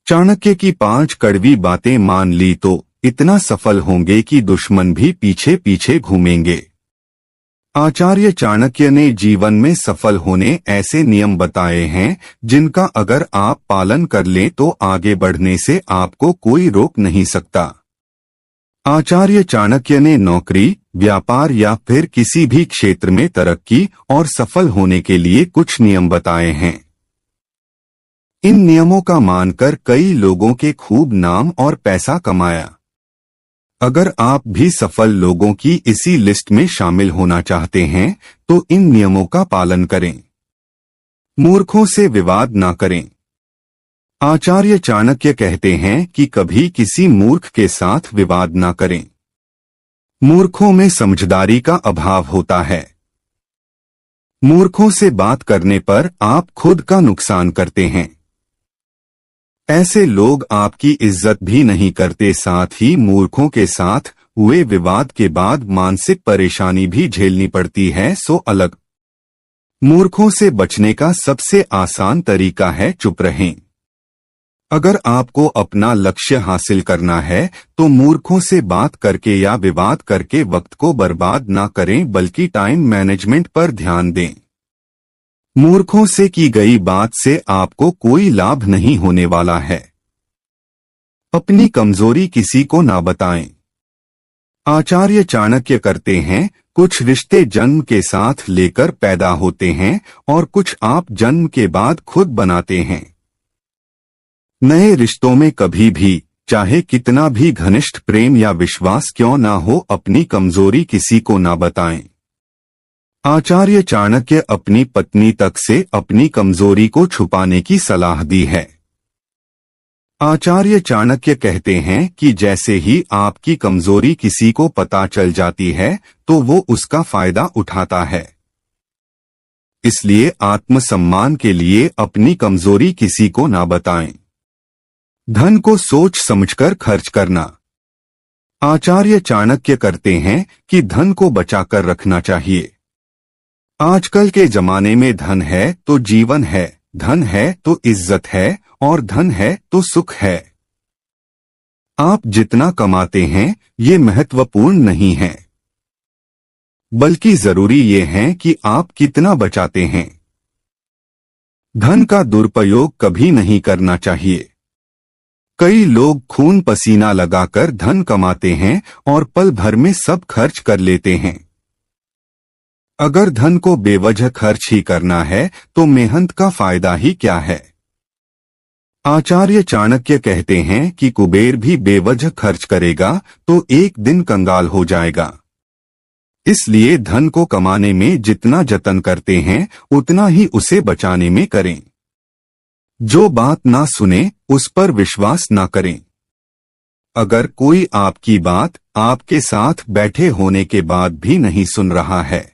चाणक्य की 5 कड़वी बातें मान ली तो इतना सफल होंगे कि दुश्मन भी पीछे पीछे घूमेंगे। आचार्य चाणक्य ने जीवन में सफल होने ऐसे नियम बताए हैं जिनका अगर आप पालन कर लें तो आगे बढ़ने से आपको कोई रोक नहीं सकता। आचार्य चाणक्य ने नौकरी, व्यापार या फिर किसी भी क्षेत्र में तरक्की और सफल होने के लिए कुछ नियम बताए हैं। इन नियमों का मानकर कई लोगों के खूब नाम और पैसा कमाया। अगर आप भी सफल लोगों की इसी लिस्ट में शामिल होना चाहते हैं तो इन नियमों का पालन करें। मूर्खों से विवाद ना करें। आचार्य चाणक्य कहते हैं कि कभी किसी मूर्ख के साथ विवाद ना करें। मूर्खों में समझदारी का अभाव होता है। मूर्खों से बात करने पर आप खुद का नुकसान करते हैं। ऐसे लोग आपकी इज्जत भी नहीं करते, साथ ही मूर्खों के साथ हुए विवाद के बाद मानसिक परेशानी भी झेलनी पड़ती है। सो अलग। मूर्खों से बचने का सबसे आसान तरीका है चुप रहें। अगर आपको अपना लक्ष्य हासिल करना है तो मूर्खों से बात करके या विवाद करके वक्त को बर्बाद ना करें, बल्कि टाइम मैनेजमेंट पर ध्यान दें। मूर्खों से की गई बात से आपको कोई लाभ नहीं होने वाला है। अपनी कमजोरी किसी को ना बताएं। आचार्य चाणक्य करते हैं, कुछ रिश्ते जन्म के साथ लेकर पैदा होते हैं और कुछ आप जन्म के बाद खुद बनाते हैं। नए रिश्तों में कभी भी, चाहे कितना भी घनिष्ठ प्रेम या विश्वास क्यों ना हो, अपनी कमजोरी किसी को ना बताएं। आचार्य चाणक्य अपनी पत्नी तक से अपनी कमजोरी को छुपाने की सलाह दी है। आचार्य चाणक्य कहते हैं कि जैसे ही आपकी कमजोरी किसी को पता चल जाती है तो वो उसका फायदा उठाता है। इसलिए आत्मसम्मान के लिए अपनी कमजोरी किसी को ना बताएं। धन को सोच समझकर खर्च करना। आचार्य चाणक्य करते हैं कि धन को बचाकर रखना चाहिए। आजकल के जमाने में धन है तो जीवन है, धन है तो इज्जत है और धन है तो सुख है। आप जितना कमाते हैं ये महत्वपूर्ण नहीं है, बल्कि जरूरी ये है कि आप कितना बचाते हैं। धन का दुरुपयोग कभी नहीं करना चाहिए। कई लोग खून पसीना लगाकर धन कमाते हैं और पल भर में सब खर्च कर लेते हैं। अगर धन को बेवजह खर्च ही करना है तो मेहनत का फायदा ही क्या है। आचार्य चाणक्य कहते हैं कि कुबेर भी बेवजह खर्च करेगा तो एक दिन कंगाल हो जाएगा। इसलिए धन को कमाने में जितना जतन करते हैं उतना ही उसे बचाने में करें। जो बात ना सुने उस पर विश्वास ना करें। अगर कोई आपकी बात आपके साथ बैठे होने के बाद भी नहीं सुन रहा है,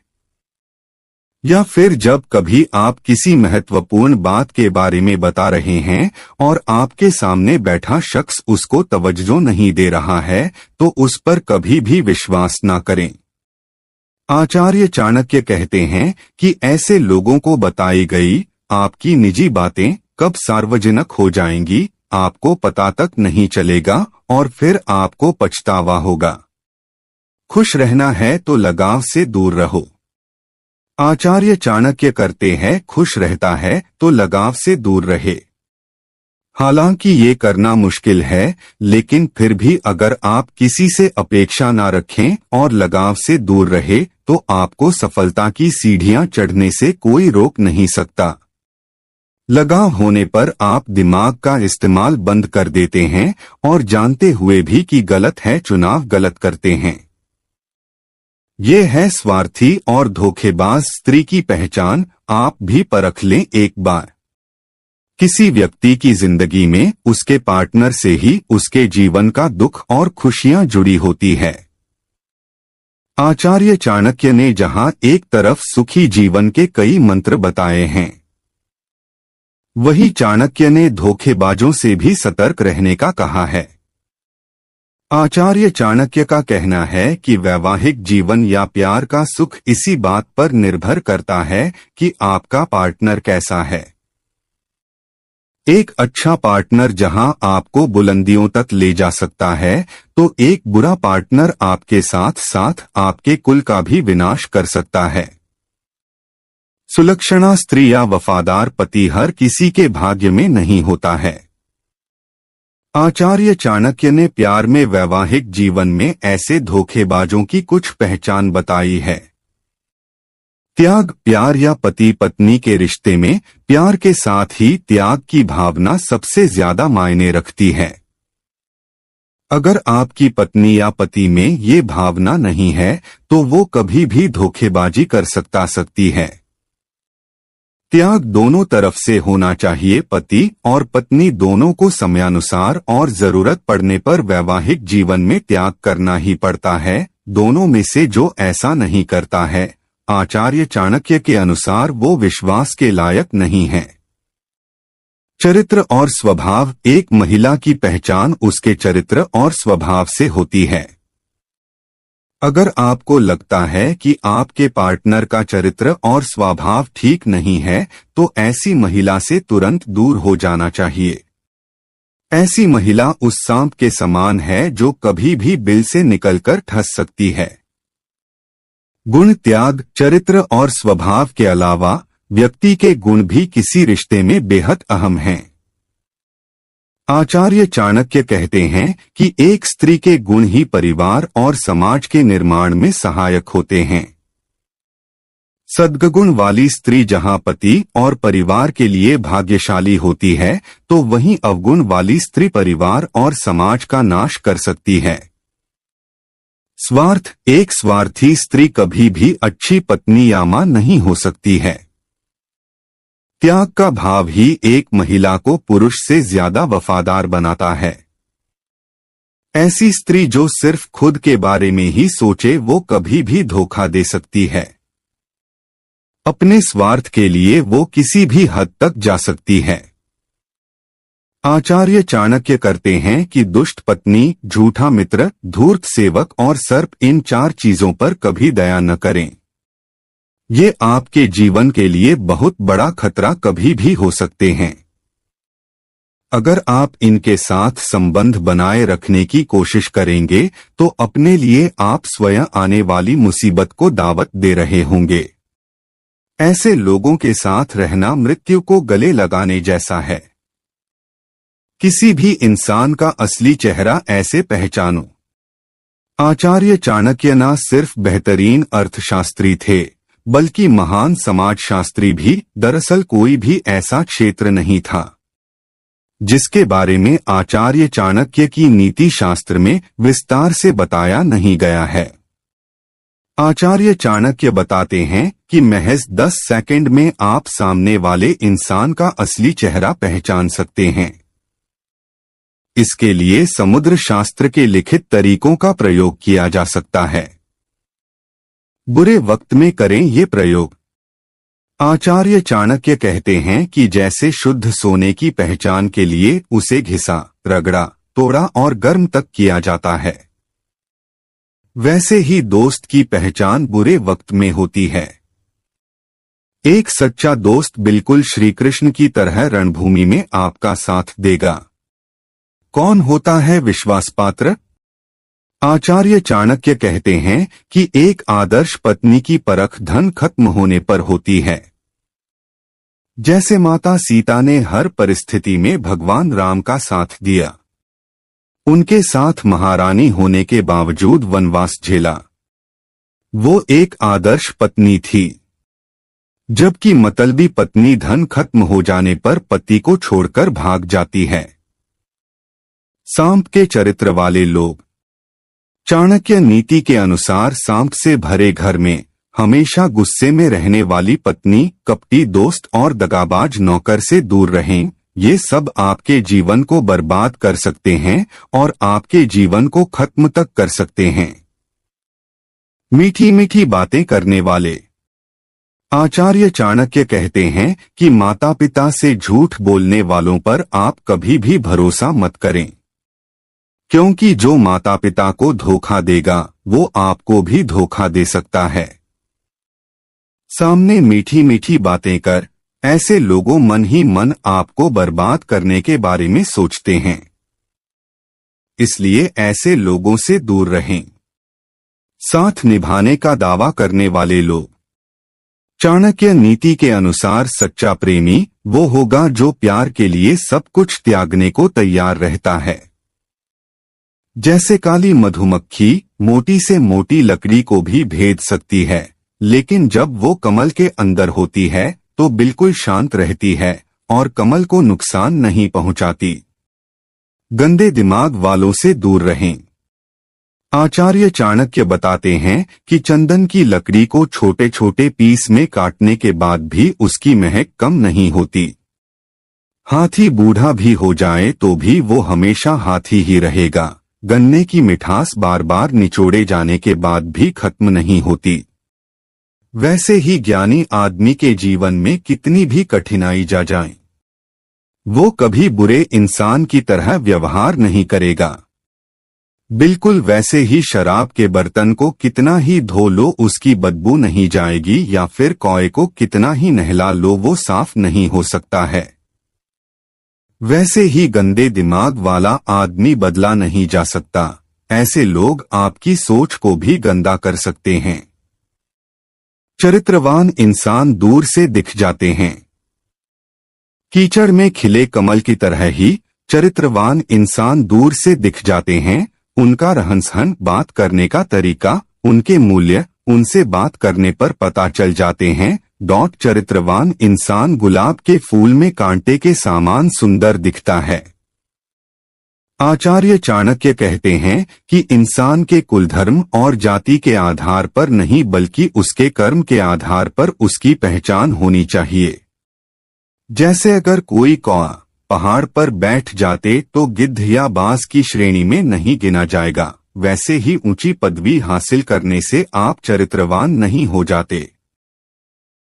या फिर जब कभी आप किसी महत्वपूर्ण बात के बारे में बता रहे हैं और आपके सामने बैठा शख्स उसको तवज्जो नहीं दे रहा है तो उस पर कभी भी विश्वास ना करें। आचार्य चाणक्य कहते हैं कि ऐसे लोगों को बताई गई आपकी निजी बातें कब सार्वजनिक हो जाएंगी आपको पता तक नहीं चलेगा और फिर आपको पछतावा होगा। खुश रहना है तो लगाव से दूर रहो। आचार्य चाणक्य करते हैं, खुश रहता है तो लगाव से दूर रहे। हालांकि ये करना मुश्किल है, लेकिन फिर भी अगर आप किसी से अपेक्षा ना रखें और लगाव से दूर रहे तो आपको सफलता की सीढ़ियां चढ़ने से कोई रोक नहीं सकता। लगाव होने पर आप दिमाग का इस्तेमाल बंद कर देते हैं और जानते हुए भी कि गलत है चुनाव गलत करते हैं। ये है स्वार्थी और धोखेबाज स्त्री की पहचान। आप भी परख लें एक बार। किसी व्यक्ति की जिंदगी में उसके पार्टनर से ही उसके जीवन का दुख और खुशियां जुड़ी होती है। आचार्य चाणक्य ने जहां एक तरफ सुखी जीवन के कई मंत्र बताए हैं, वही चाणक्य ने धोखेबाजों से भी सतर्क रहने का कहा है। आचार्य चाणक्य का कहना है कि वैवाहिक जीवन या प्यार का सुख इसी बात पर निर्भर करता है कि आपका पार्टनर कैसा है। एक अच्छा पार्टनर जहां आपको बुलंदियों तक ले जा सकता है, तो एक बुरा पार्टनर आपके साथ साथ आपके कुल का भी विनाश कर सकता है। सुलक्षणा स्त्री या वफादार पति हर किसी के भाग्य में नहीं होता है। आचार्य चाणक्य ने प्यार में वैवाहिक जीवन में ऐसे धोखेबाजों की कुछ पहचान बताई है। त्याग, प्यार या पति पत्नी के रिश्ते में प्यार के साथ ही त्याग की भावना सबसे ज्यादा मायने रखती है। अगर आपकी पत्नी या पति में ये भावना नहीं है तो वो कभी भी धोखेबाजी कर सकती है। त्याग दोनों तरफ से होना चाहिए। पति और पत्नी दोनों को समयानुसार और जरूरत पड़ने पर वैवाहिक जीवन में त्याग करना ही पड़ता है। दोनों में से जो ऐसा नहीं करता है, आचार्य चाणक्य के अनुसार वो विश्वास के लायक नहीं है। चरित्र और स्वभाव, एक महिला की पहचान उसके चरित्र और स्वभाव से होती है। अगर आपको लगता है कि आपके पार्टनर का चरित्र और स्वभाव ठीक नहीं है, तो ऐसी महिला से तुरंत दूर हो जाना चाहिए। ऐसी महिला उस सांप के समान है जो कभी भी बिल से निकलकर ठस सकती है। गुण, त्याग, चरित्र और स्वभाव के अलावा व्यक्ति के गुण भी किसी रिश्ते में बेहद अहम हैं। आचार्य चाणक्य कहते हैं कि एक स्त्री के गुण ही परिवार और समाज के निर्माण में सहायक होते हैं। सद्गुण वाली स्त्री जहां पति और परिवार के लिए भाग्यशाली होती है, तो वहीं अवगुण वाली स्त्री परिवार और समाज का नाश कर सकती है। स्वार्थ, एक स्वार्थी स्त्री कभी भी अच्छी पत्नी या मां नहीं हो सकती है। त्याग का भाव ही एक महिला को पुरुष से ज्यादा वफादार बनाता है। ऐसी स्त्री जो सिर्फ खुद के बारे में ही सोचे वो कभी भी धोखा दे सकती है। अपने स्वार्थ के लिए वो किसी भी हद तक जा सकती है। आचार्य चाणक्य करते हैं कि दुष्ट पत्नी, झूठा मित्र, धूर्त सेवक और सर्प, इन 4 चीजों पर कभी दया न करें। ये आपके जीवन के लिए बहुत बड़ा खतरा कभी भी हो सकते हैं। अगर आप इनके साथ संबंध बनाए रखने की कोशिश करेंगे तो अपने लिए आप स्वयं आने वाली मुसीबत को दावत दे रहे होंगे। ऐसे लोगों के साथ रहना मृत्यु को गले लगाने जैसा है। किसी भी इंसान का असली चेहरा ऐसे पहचानो। आचार्य चाणक्य न सिर्फ बेहतरीन अर्थशास्त्री थे, बल्कि महान समाजशास्त्री भी। दरअसल कोई भी ऐसा क्षेत्र नहीं था जिसके बारे में आचार्य चाणक्य की नीति शास्त्र में विस्तार से बताया नहीं गया है। आचार्य चाणक्य बताते हैं कि महज 10 सेकंड में आप सामने वाले इंसान का असली चेहरा पहचान सकते हैं। इसके लिए समुद्र शास्त्र के लिखित तरीकों का प्रयोग किया जा सकता है। बुरे वक्त में करें ये प्रयोग। आचार्य चाणक्य कहते हैं कि जैसे शुद्ध सोने की पहचान के लिए उसे घिसा, रगड़ा, तोड़ा और गर्म तक किया जाता है, वैसे ही दोस्त की पहचान बुरे वक्त में होती है। एक सच्चा दोस्त बिल्कुल श्री कृष्ण की तरह रणभूमि में आपका साथ देगा। कौन होता है विश्वासपात्र? आचार्य चाणक्य कहते हैं कि एक आदर्श पत्नी की परख धन खत्म होने पर होती है। जैसे माता सीता ने हर परिस्थिति में भगवान राम का साथ दिया, उनके साथ महारानी होने के बावजूद वनवास झेला, वो एक आदर्श पत्नी थी। जबकि मतलबी पत्नी धन खत्म हो जाने पर पति को छोड़कर भाग जाती है। सांप के चरित्र वाले लोग। चाणक्य नीति के अनुसार सांप से भरे घर में हमेशा गुस्से में रहने वाली पत्नी, कपटी दोस्त और दगाबाज नौकर से दूर रहें। ये सब आपके जीवन को बर्बाद कर सकते हैं और आपके जीवन को खत्म तक कर सकते हैं। मीठी मीठी बातें करने वाले। आचार्य चाणक्य कहते हैं कि माता पिता से झूठ बोलने वालों पर आप कभी भी भरोसा मत करें, क्योंकि जो माता पिता को धोखा देगा वो आपको भी धोखा दे सकता है। सामने मीठी मीठी बातें कर, ऐसे लोगों मन ही मन आपको बर्बाद करने के बारे में सोचते हैं, इसलिए ऐसे लोगों से दूर रहें। साथ निभाने का दावा करने वाले लोग। चाणक्य नीति के अनुसार सच्चा प्रेमी वो होगा जो प्यार के लिए सब कुछ त्यागने को तैयार रहता है। जैसे काली मधुमक्खी मोटी से मोटी लकड़ी को भी भेद सकती है, लेकिन जब वो कमल के अंदर होती है तो बिल्कुल शांत रहती है और कमल को नुकसान नहीं पहुंचाती। गंदे दिमाग वालों से दूर रहें। आचार्य चाणक्य बताते हैं कि चंदन की लकड़ी को छोटे छोटे पीस में काटने के बाद भी उसकी महक कम नहीं होती। हाथी बूढ़ा भी हो जाए तो भी वो हमेशा हाथी ही रहेगा। गन्ने की मिठास बार बार निचोड़े जाने के बाद भी खत्म नहीं होती। वैसे ही ज्ञानी आदमी के जीवन में कितनी भी कठिनाई जा जाए, वो कभी बुरे इंसान की तरह व्यवहार नहीं करेगा। बिल्कुल वैसे ही शराब के बर्तन को कितना ही धो लो उसकी बदबू नहीं जाएगी, या फिर कौए को कितना ही नहला लो वो साफ नहीं हो सकता है। वैसे ही गंदे दिमाग वाला आदमी बदला नहीं जा सकता। ऐसे लोग आपकी सोच को भी गंदा कर सकते हैं। चरित्रवान इंसान दूर से दिख जाते हैं। कीचड़ में खिले कमल की तरह ही चरित्रवान इंसान दूर से दिख जाते हैं। उनका रहन सहन, बात करने का तरीका, उनके मूल्य उनसे बात करने पर पता चल जाते हैं। चरित्रवान इंसान गुलाब के फूल में कांटे के समान सुंदर दिखता है। आचार्य चाणक्य कहते हैं कि इंसान के कुल, धर्म और जाति के आधार पर नहीं बल्कि उसके कर्म के आधार पर उसकी पहचान होनी चाहिए। जैसे अगर कोई कौआ पहाड़ पर बैठ जाते तो गिद्ध या बाज की श्रेणी में नहीं गिना जाएगा, वैसे ही ऊंची पदवी हासिल करने से आप चरित्रवान नहीं हो जाते।